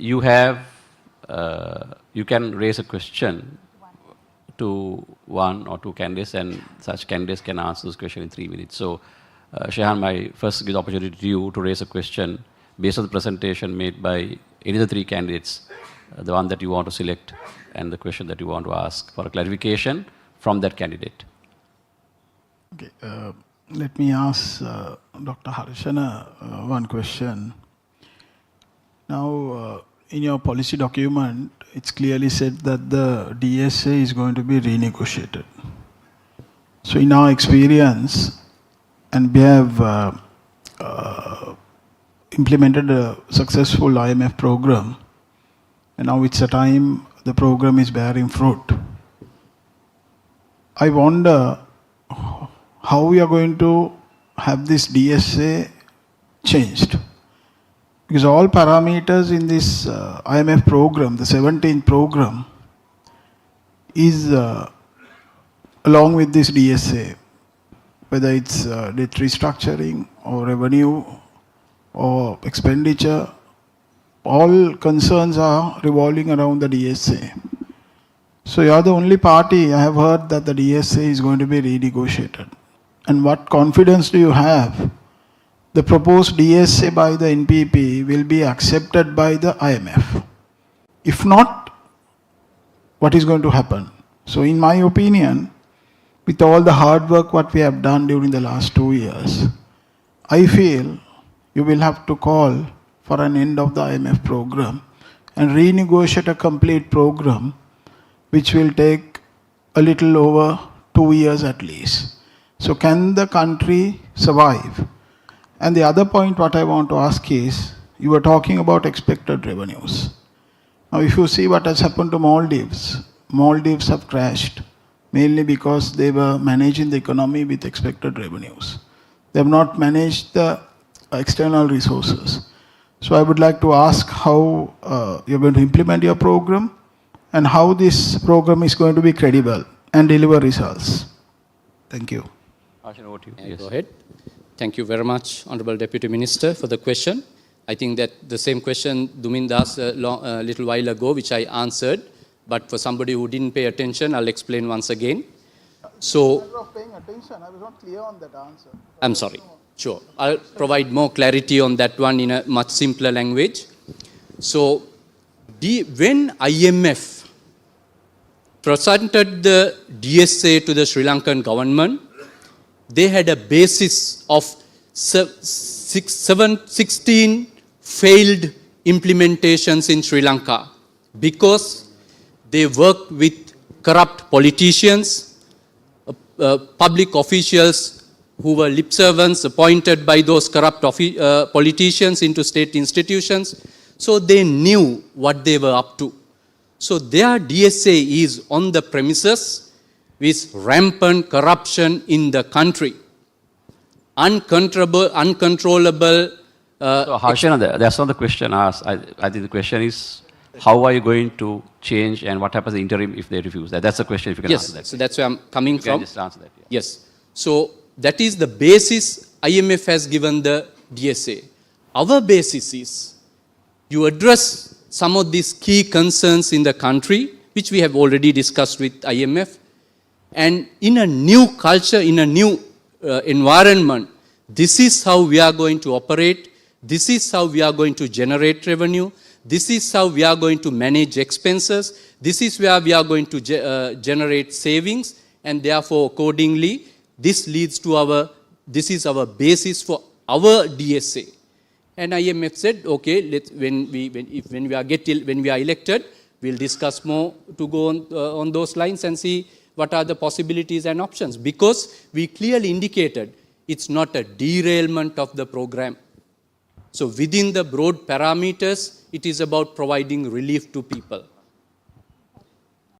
you have, you can raise a question to one or two candidates, and such candidates can answer this question in 3 minutes. So, Shehan, I first give the opportunity to you to raise a question based on the presentation made by any of the three candidates, the one that you want to select and the question that you want to ask for a clarification from that candidate. Okay, let me ask Dr. Harshana one question. Now, in your policy document, it's clearly said that the DSA is going to be renegotiated. So in our experience, and we have implemented a successful IMF program, and now it's a time the program is bearing fruit. I wonder how we are going to have this DSA changed. Because all parameters in this IMF program, the 17th program, is along with this DSA, whether it's debt restructuring or revenue or expenditure, all concerns are revolving around the DSA. So you are the only party I have heard that the DSA is going to be renegotiated. And what confidence do you have the proposed DSA by the NPP will be accepted by the IMF? If not, what is going to happen? So in my opinion, with all the hard work what we have done during the last 2 years, I feel you will have to call for an end of the IMF program and renegotiate a complete program which will take a little over 2 years at least. So can the country survive? And the other point what I want to ask is, you were talking about expected revenues. Now if you see what has happened to Maldives, Maldives have crashed mainly because they were managing the economy with expected revenues. They have not managed the external resources. So I would like to ask how you're going to implement your program and how this program is going to be credible and deliver results. Thank you. Harshana, over to you. Yes. Go ahead. Thank you very much, Honorable Deputy Minister, for the question. I think that the same question Dumin asked a little while ago, which I answered, but for somebody who didn't pay attention, I'll explain once again. So, Of paying attention, I was not clear on that answer. I'm sorry. Sure. I'll provide more clarity on that one in a much simpler language. So, when IMF presented the DSA to the Sri Lankan government, they had a basis of 16 failed implementations in Sri Lanka because they worked with corrupt politicians, public officials who were lip servants appointed by those corrupt politicians into state institutions. So they knew what they were up to. So their DSA is on the premises with rampant corruption in the country. Uncontrollable. So Harshana, that's not the question asked. I think the question is, how are you going to change and what happens in the interim if they refuse? That's the question, if you can answer that. Yes, so that's where I'm coming from. Just answer that. Yeah. Yes. So that is the basis IMF has given the DSA. Our basis is you address some of these key concerns in the country, which we have already discussed with IMF. And in a new culture, in a new environment, this is how we are going to operate. This is how we are going to generate revenue. This is how we are going to manage expenses. This is where we are going to generate savings. And therefore, accordingly, this leads to this is our basis for our DSA. And IMF said, okay, when we are elected, we'll discuss more to go on those lines and see what are the possibilities and options. Because we clearly indicated it's not a derailment of the program. So within the broad parameters, it is about providing relief to people.